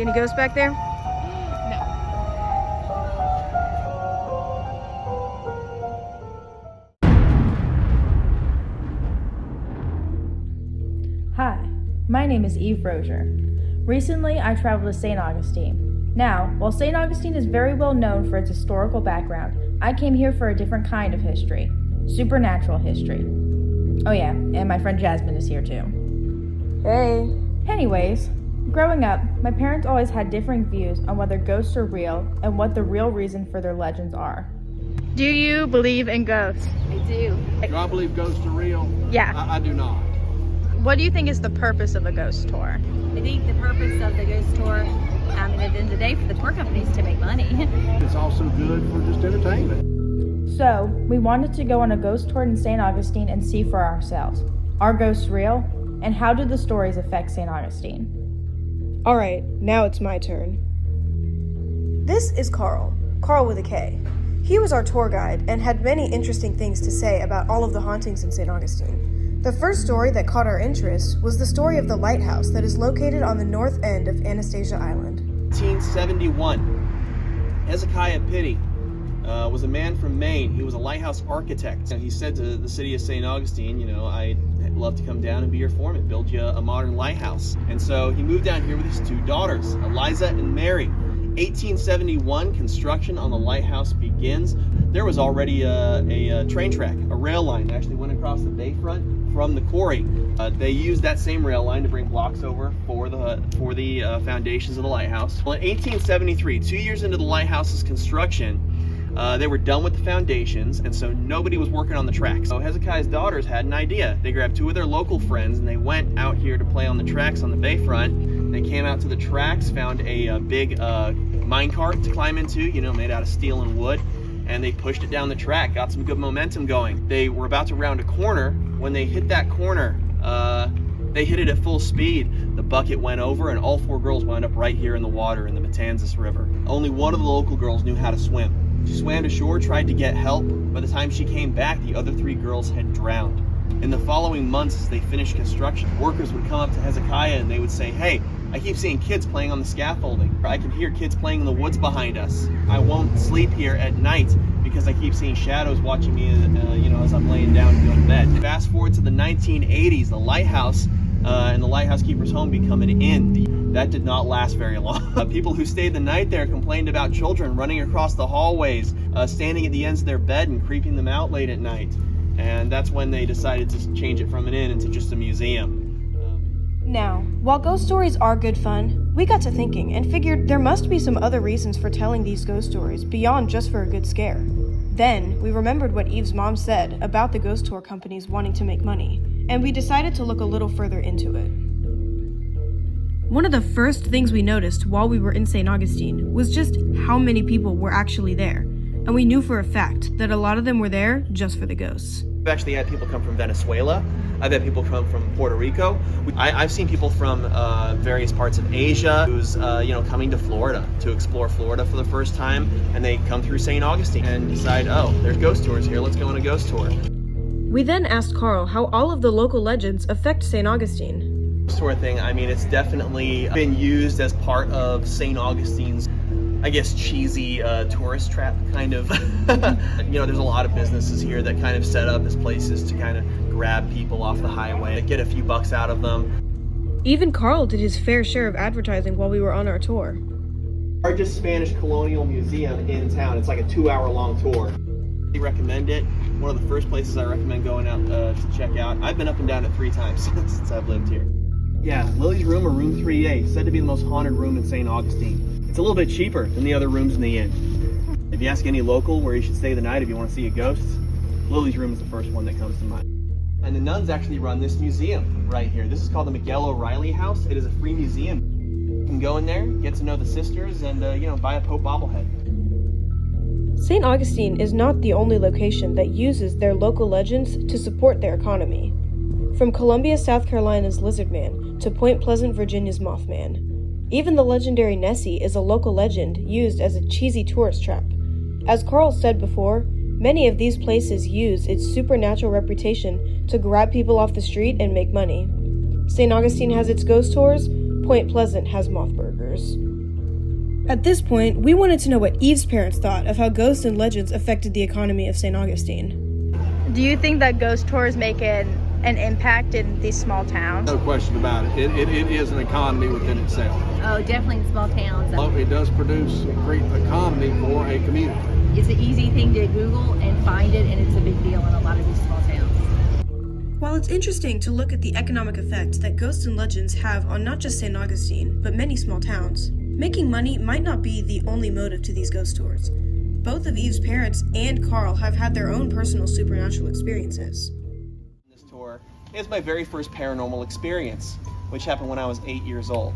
See any ghosts back there? No. Hi, my name is Eve Rozier. Recently, I traveled to St. Augustine. Now, while St. Augustine is very well known for its historical background, I came here for a different kind of history, supernatural history. Oh yeah, and my friend Jasmine is here too. Hey. Anyways, growing up, my parents always had differing views on whether ghosts are real and what the real reason for their legends are. Do you believe in ghosts? I do. Do I believe ghosts are real? Yeah. I do not. What do you think is the purpose of a ghost tour? I think the purpose of the ghost tour, at the end of the day, for the tour companies to make money. It's also good for just entertainment. So, we wanted to go on a ghost tour in St. Augustine and see for ourselves. Are ghosts real? And how do the stories affect St. Augustine? Alright, now it's my turn. This is Carl with a K. He was our tour guide and had many interesting things to say about all of the hauntings in St. Augustine. The first story that caught our interest was the story of the lighthouse that is located on the north end of Anastasia Island. 1871, Hezekiah Pitty was a man from Maine. He was a lighthouse architect. And he said to the city of St. Augustine, I'd love to come down and be your foreman, build you a modern lighthouse. And so he moved down here with his two daughters, Eliza and Mary. 1871, construction on the lighthouse begins. There was already a train track, a rail line that actually went across the bayfront from the quarry. They used that same rail line to bring blocks over for the foundations of the lighthouse. Well, in 1873, 2 years into the lighthouse's construction, they were done with the foundations, and so nobody was working on the tracks. So Hezekiah's daughters had an idea. They grabbed two of their local friends, and they went out here to play on the tracks on the bayfront. They came out to the tracks, found a big minecart to climb into, made out of steel and wood, and they pushed it down the track, got some good momentum going. They were about to round a corner. When they hit that corner, they hit it at full speed. The bucket went over, and all four girls wound up right here in the water in the Matanzas River. Only one of the local girls knew how to swim. She swam to shore, tried to get help. By the time she came back, the other three girls had drowned. In the following months, as they finished construction, workers would come up to Hezekiah and they would say, "Hey, I keep seeing kids playing on the scaffolding. I can hear kids playing in the woods behind us. I won't sleep here at night because I keep seeing shadows watching me as I'm laying down to go to bed." Fast forward to the 1980s, the lighthouse and the lighthouse keeper's home become an inn. That did not last very long. People who stayed the night there complained about children running across the hallways, standing at the ends of their bed and creeping them out late at night. And that's when they decided to change it from an inn into just a museum. Now, while ghost stories are good fun, we got to thinking and figured there must be some other reasons for telling these ghost stories beyond just for a good scare. Then, we remembered what Eve's mom said about the ghost tour companies wanting to make money, and we decided to look a little further into it. One of the first things we noticed while we were in St. Augustine was just how many people were actually there, and we knew for a fact that a lot of them were there just for the ghosts. We've actually had people come from Venezuela. I've had people come from Puerto Rico. I've seen people from various parts of Asia who's coming to Florida to explore Florida for the first time, and they come through St. Augustine and decide, oh, there's ghost tours here, let's go on a ghost tour. We then asked Carl how all of the local legends affect St. Augustine. Sort of thing. I mean, it's definitely been used as part of St. Augustine's, I guess, cheesy tourist trap kind of. There's a lot of businesses here that kind of set up as places to kind of grab people off the highway, get a few bucks out of them. Even Carl did his fair share of advertising while we were on our tour. Largest Spanish colonial museum in town. It's like a 2-hour-long tour. I recommend it. One of the first places I recommend going out to check out. I've been up and down it 3 times since I've lived here. Yeah, Lily's room, or room 3A, said to be the most haunted room in St. Augustine. It's a little bit cheaper than the other rooms in the inn. If you ask any local where you should stay the night if you want to see a ghost, Lily's room is the first one that comes to mind. And the nuns actually run this museum right here. This is called the Miguel O'Reilly House. It is a free museum. You can go in there, get to know the sisters, and buy a Pope bobblehead. St. Augustine is not the only location that uses their local legends to support their economy. From Columbia, South Carolina's Lizard Man to Point Pleasant, Virginia's Mothman. Even the legendary Nessie is a local legend used as a cheesy tourist trap. As Carl said before, many of these places use its supernatural reputation to grab people off the street and make money. St. Augustine has its ghost tours, Point Pleasant has moth burgers. At this point, we wanted to know what Eve's parents thought of how ghosts and legends affected the economy of St. Augustine. Do you think that ghost tours make an impact in these small towns? No question about it. It is an economy within itself. Oh, definitely in small towns. It does produce a great economy for a community. It's an easy thing to Google and find it, and it's a big deal in a lot of these small towns. While it's interesting to look at the economic effect that ghosts and legends have on not just St. Augustine, but many small towns, making money might not be the only motive to these ghost tours. Both of Eve's parents and Carl have had their own personal supernatural experiences. This tour is my very first paranormal experience, which happened when I was 8 years old.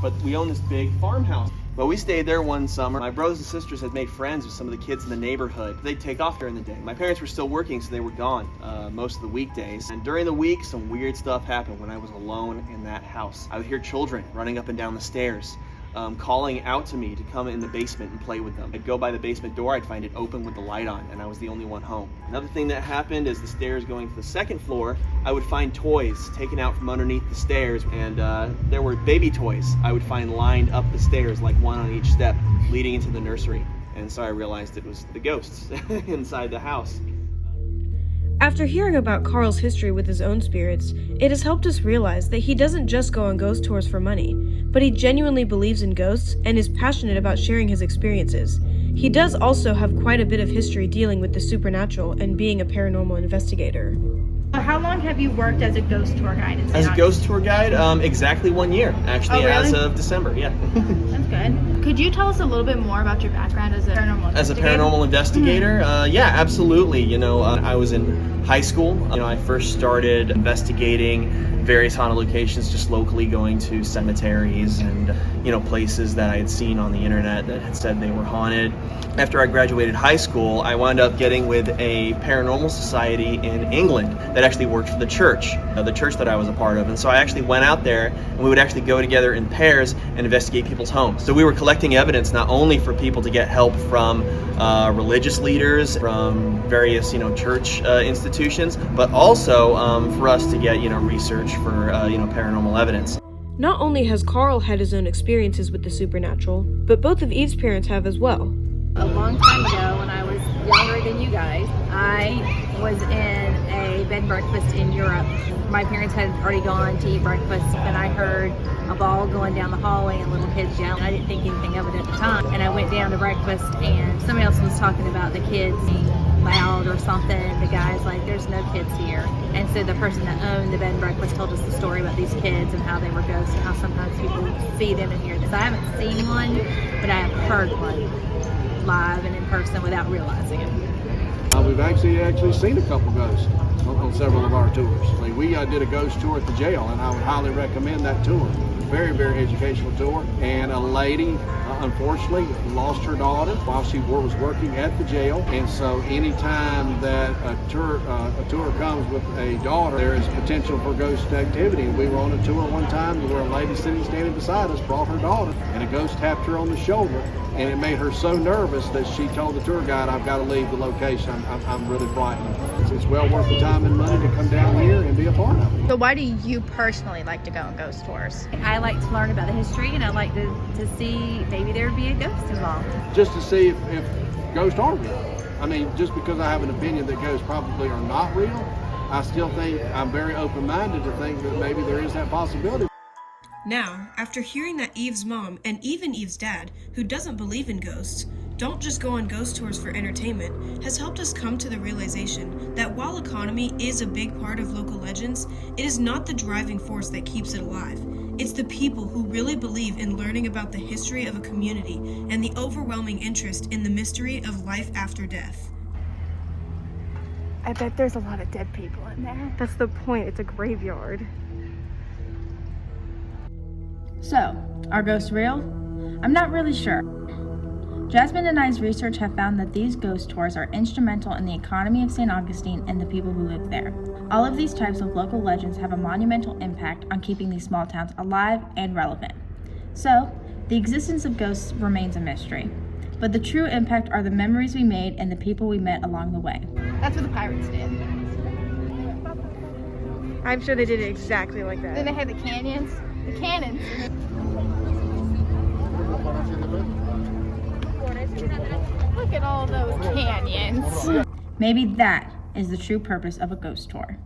But we own this big farmhouse. Well, we stayed there one summer. My brothers and sisters had made friends with some of the kids in the neighborhood. They'd take off during the day. My parents were still working, so they were gone most of the weekdays. And during the week, some weird stuff happened when I was alone in that house. I would hear children running up and down the stairs, calling out to me to come in the basement and play with them. I'd go by the basement door, I'd find it open with the light on, and I was the only one home. Another thing that happened is the stairs going to the second floor, I would find toys taken out from underneath the stairs, and there were baby toys I would find lined up the stairs, like one on each step, leading into the nursery. And so I realized it was the ghosts inside the house. After hearing about Carl's history with his own spirits, it has helped us realize that he doesn't just go on ghost tours for money, but he genuinely believes in ghosts and is passionate about sharing his experiences. He does also have quite a bit of history dealing with the supernatural and being a paranormal investigator. How long have you worked as a ghost tour guide in St. As a Augustine? ghost tour guide, exactly 1 year, actually, Oh, really? as of December, yeah. That's good. Could you tell us a little bit more about your background as a paranormal As a investigator? paranormal investigator, yeah, absolutely. You know, I was in high school. You know, I first started investigating various haunted locations just locally, going to cemeteries and, you know, places that I had seen on the internet that had said they were haunted. After I graduated high school, I wound up getting with a paranormal society in England that actually worked for the church that I was a part of. And so I actually went out there, and we would actually go together in pairs and investigate people's homes. So we were collecting evidence not only for people to get help from religious leaders, from various, you know, church institutions, but also for us to get, you know, research for, you know, paranormal evidence. Not only has Carl had his own experiences with the supernatural, but both of Eve's parents have as well. A long time ago, when I was younger than you guys, I was in a bed and breakfast in Europe. My parents had already gone to eat breakfast, and I heard a ball going down the hallway and little kids yelling. I didn't think anything of it at the time. And I went down to breakfast, and somebody else was talking about the kids being loud or something. The guy's like, "There's no kids here." And so the person that owned the bed and breakfast told us the story about these kids and how they were ghosts and how sometimes people see them and hear them. So I haven't seen one, but I have heard one live and in person without realizing it. We've actually seen a couple ghosts on several of our tours. I mean, we did a ghost tour at the jail, and I would highly recommend that tour. Very, very educational tour. And a lady, unfortunately, lost her daughter while she was working at the jail. And so anytime that a tour comes with a daughter, there is potential for ghost activity. And we were on a tour one time where a lady standing beside us brought her daughter, and a ghost tapped her on the shoulder. And it made her so nervous that she told the tour guide, "I've got to leave the location. I'm really frightened." It's well worth the time and money to come down here and be a part of it. So why do you personally like to go on ghost tours? I like to learn about the history, and I like to see maybe there would be a ghost involved. Just to see if ghosts are real. I mean, just because I have an opinion that ghosts probably are not real, I still think I'm very open-minded to think that maybe there is that possibility. Now, after hearing that Eve's mom, and even Eve's dad, who doesn't believe in ghosts, don't just go on ghost tours for entertainment, has helped us come to the realization that while economy is a big part of local legends, it is not the driving force that keeps it alive. It's the people who really believe in learning about the history of a community and the overwhelming interest in the mystery of life after death. I bet there's a lot of dead people in there. That's the point, it's a graveyard. So, are ghosts real? I'm not really sure. Jasmine and I's research have found that these ghost tours are instrumental in the economy of St. Augustine and the people who live there. All of these types of local legends have a monumental impact on keeping these small towns alive and relevant. So, the existence of ghosts remains a mystery. But the true impact are the memories we made and the people we met along the way. That's what the pirates did. I'm sure they did it exactly like that. Then they had the cannons. The cannons. all those canyons. Maybe that is the true purpose of a ghost tour.